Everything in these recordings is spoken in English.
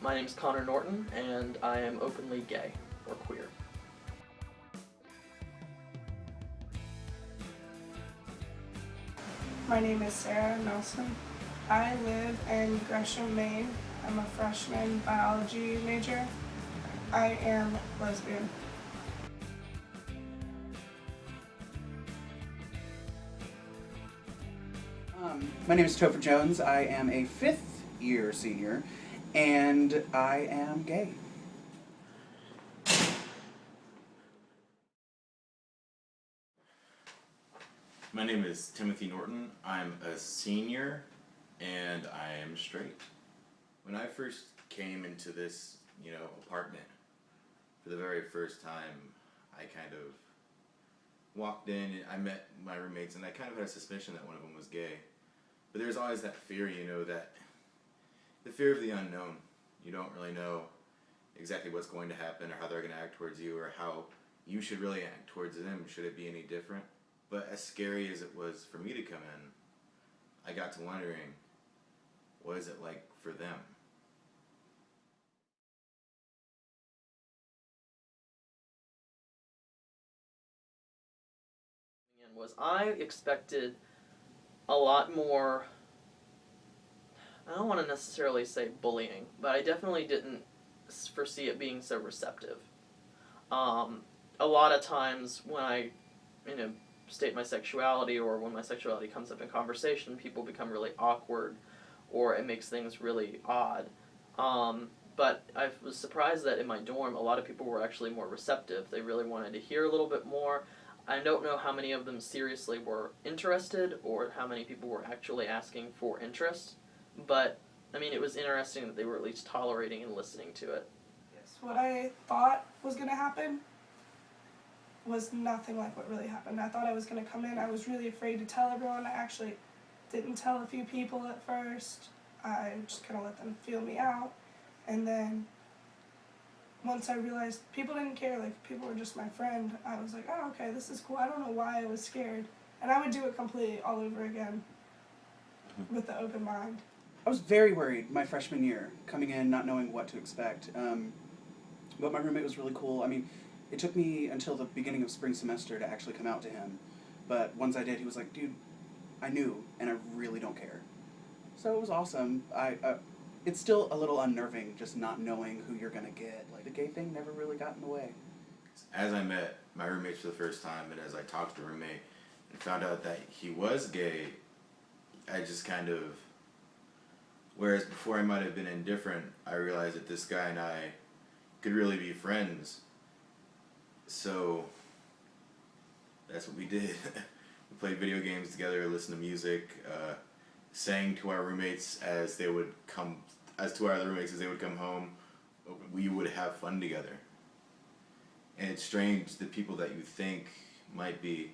My name's Connor Norton, and I am openly gay, or queer. My name is Sarah Nelson. I live in Gresham, Maine. I'm a freshman biology major. I am lesbian. My name is Topher Jones. I am a 5th year senior, and I am gay. My name is Timothy Norton. I'm a senior, and I am straight. When I first came into this, apartment for the very first time, I kind of walked in and I met my roommates, and I kind of had a suspicion that one of them was gay. But there's always that fear, that the fear of the unknown. You don't really know exactly what's going to happen or how they're going to act towards you or how you should really act towards them. Should it be any different? But as scary as it was for me to come in, I got to wondering, what is it like for them? I expected a lot more, I don't want to necessarily say bullying, but I definitely didn't foresee it being so receptive. A lot of times when I, state my sexuality, or when my sexuality comes up in conversation, people become really awkward, or it makes things really odd. But I was surprised that in my dorm, a lot of people were actually more receptive. They really wanted to hear a little bit more. I don't know how many of them seriously were interested, or how many people were actually asking for interest, but, it was interesting that they were at least tolerating and listening to it. Yes, what I thought was going to happen was nothing like what really happened. I thought I was going to come in. I was really afraid to tell everyone. I actually didn't tell a few people at first. I just kind of let them feel me out. And then once I realized people didn't care, people were just my friend, I was like, oh, okay, this is cool. I don't know why I was scared. And I would do it completely all over again with the open mind. I was very worried my freshman year, coming in not knowing what to expect. But my roommate was really cool. It took me until the beginning of spring semester to actually come out to him. But once I did, he was like, dude, I knew, and I really don't care. So it was awesome. It's still a little unnerving just not knowing who you're going to get. The gay thing never really got in the way. As I met my roommates for the first time, and as I talked to the roommate and found out that he was gay, I just kind of, whereas before I might have been indifferent, I realized that this guy and I could really be friends. So that's what we did. We played video games together, listened to music, sang to our roommates as they would come home. We would have fun together. And it's strange, the people that you think might be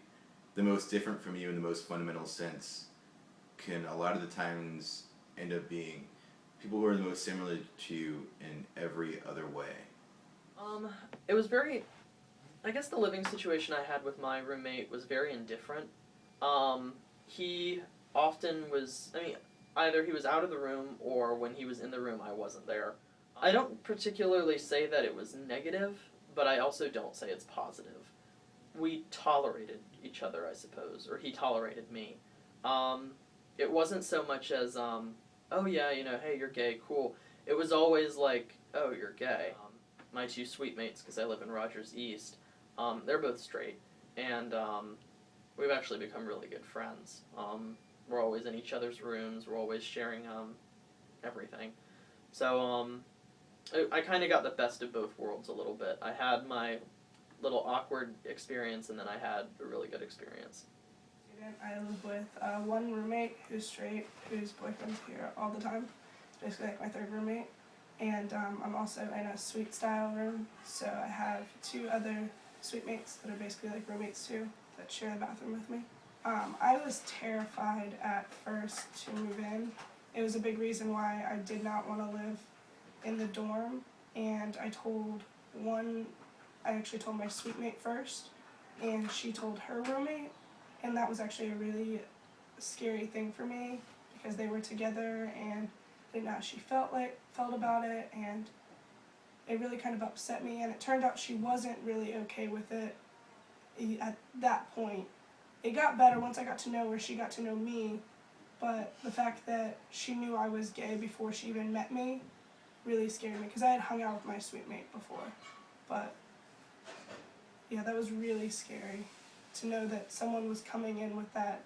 the most different from you in the most fundamental sense can a lot of the times end up being people who are the most similar to you in every other way. It was I guess the living situation I had with my roommate was very indifferent. He often was, either he was out of the room, or when he was in the room, I wasn't there. I don't particularly say that it was negative, but I also don't say it's positive. We tolerated each other, I suppose, or he tolerated me. It wasn't so much as, oh yeah, hey, you're gay, cool. It was always like, oh, you're gay. My two suite mates, because I live in Rogers East, they're both straight, and we've actually become really good friends. We're always in each other's rooms, we're always sharing everything. So I kind of got the best of both worlds a little bit. I had my little awkward experience, and then I had a really good experience. I live with one roommate who's straight, whose boyfriend's here all the time. It's basically like my third roommate. And I'm also in a suite style room, so I have two other suite mates that are basically like roommates too, that share the bathroom with me. I was terrified at first to move in. It was a big reason why I did not want to live in the dorm, and I actually told my suite mate first, and she told her roommate, and that was actually a really scary thing for me because they were together, and didn't know how she felt about it, and it really kind of upset me, and it turned out she wasn't really okay with it at that point. It got better once I got to know her, she got to know me, but the fact that she knew I was gay before she even met me really scared me, because I had hung out with my sweet mate before. But yeah, that was really scary to know that someone was coming in with that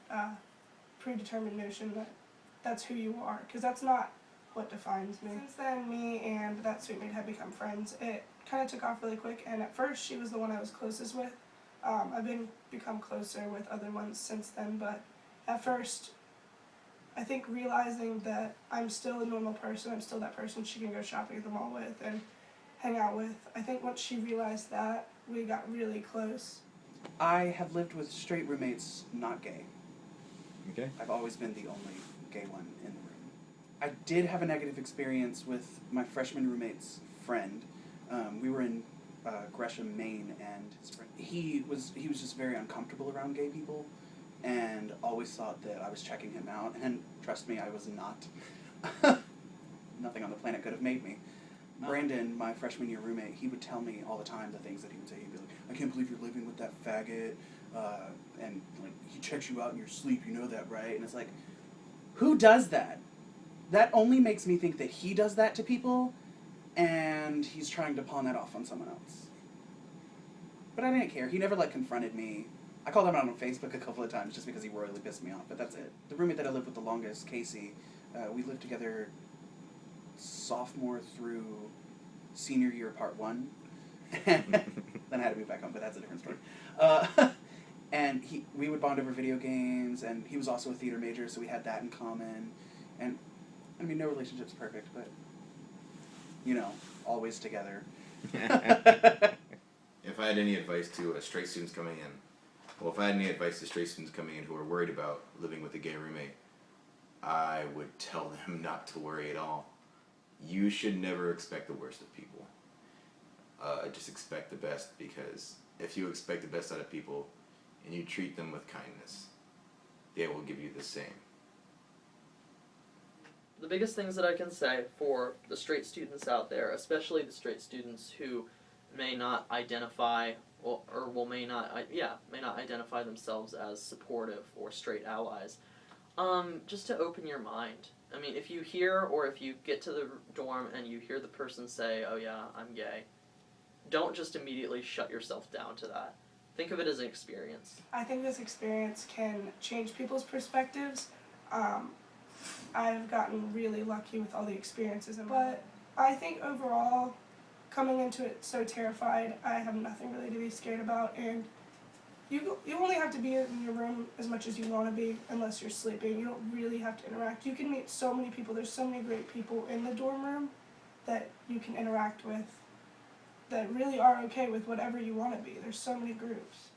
predetermined notion that that's who you are, because that's not what defines me. Since then, me and that sweet mate have become friends. It kind of took off really quick, and at first she was the one I was closest with. I've become closer with other ones since then, but at first, I think realizing that I'm still a normal person, I'm still that person she can go shopping at the mall with and hang out with. I think once she realized that, we got really close. I have lived with straight roommates, not gay. Okay. I've always been the only gay one in the room. I did have a negative experience with my freshman roommate's friend. We were in Gresham, Maine, and his friend, he was just very uncomfortable around gay people, and always thought that I was checking him out. And trust me, I was not. Nothing on the planet could have made me. No. Brandon, my freshman year roommate, he would tell me all the time the things that he would say. He'd be like, "I can't believe you're living with that faggot," and like, he checks you out in your sleep. You know that, right? And it's like, who does that? That only makes me think that he does that to people, and he's trying to pawn that off on someone else. But I didn't care. He never confronted me. I called him out on Facebook a couple of times just because he royally pissed me off, but that's it. The roommate that I lived with the longest, Casey, we lived together sophomore through senior year part 1. Then I had to move back home, but that's a different story. And we would bond over video games, and he was also a theater major, so we had that in common. And, I mean, no relationship's perfect, but, always together. If I had any advice to straight students coming in, if I had any advice to straight students coming in who are worried about living with a gay roommate, I would tell them not to worry at all. You should never expect the worst of people. Just expect the best, because if you expect the best out of people and you treat them with kindness, they will give you the same. The biggest things that I can say for the straight students out there, especially the straight students who may not identify may not identify themselves as supportive or straight allies, just to open your mind. I mean, if you hear, or if you get to the dorm and you hear the person say, "Oh yeah, I'm gay," don't just immediately shut yourself down to that. Think of it as an experience. I think this experience can change people's perspectives. I've gotten really lucky with all the experiences, but I think overall, coming into it so terrified, I have nothing really to be scared about, and you only have to be in your room as much as you want to be unless you're sleeping. You don't really have to interact. You can meet so many people. There's so many great people in the dorm room that you can interact with that really are okay with whatever you want to be. There's so many groups.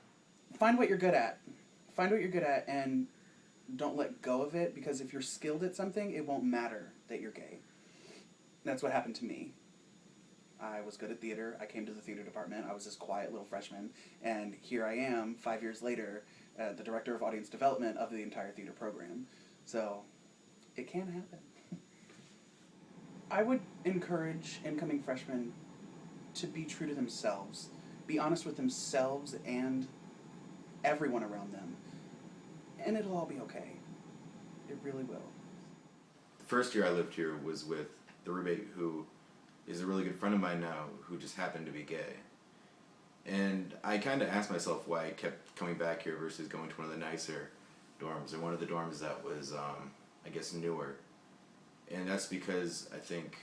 Find what you're good at. Find what you're good at, and don't let go of it, because if you're skilled at something, it won't matter that you're gay. That's what happened to me. I was good at theater. I came to the theater department. I was this quiet little freshman, and here I am 5 years later, the director of audience development of the entire theater program. So it can happen. I would encourage incoming freshmen to be true to themselves. Be honest with themselves and everyone around them. And it'll all be okay. It really will. The first year I lived here was with the roommate who is a really good friend of mine now, who just happened to be gay. And I kind of asked myself why I kept coming back here versus going to one of the nicer dorms, or one of the dorms that was, I guess, newer. And that's because I think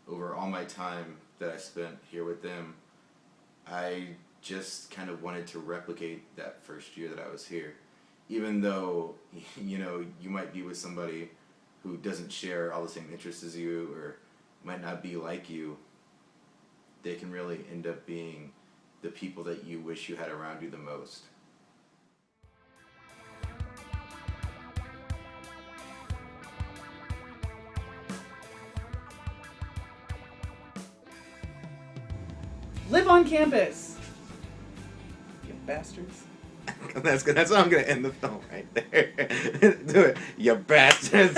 over all my time that I spent here with them, I just kind of wanted to replicate that first year that I was here. Even though, you might be with somebody who doesn't share all the same interests as you, or might not be like you, they can really end up being the people that you wish you had around you the most. Live on campus! You bastards. That's how I'm gonna end the film right there. Do it, you bastards.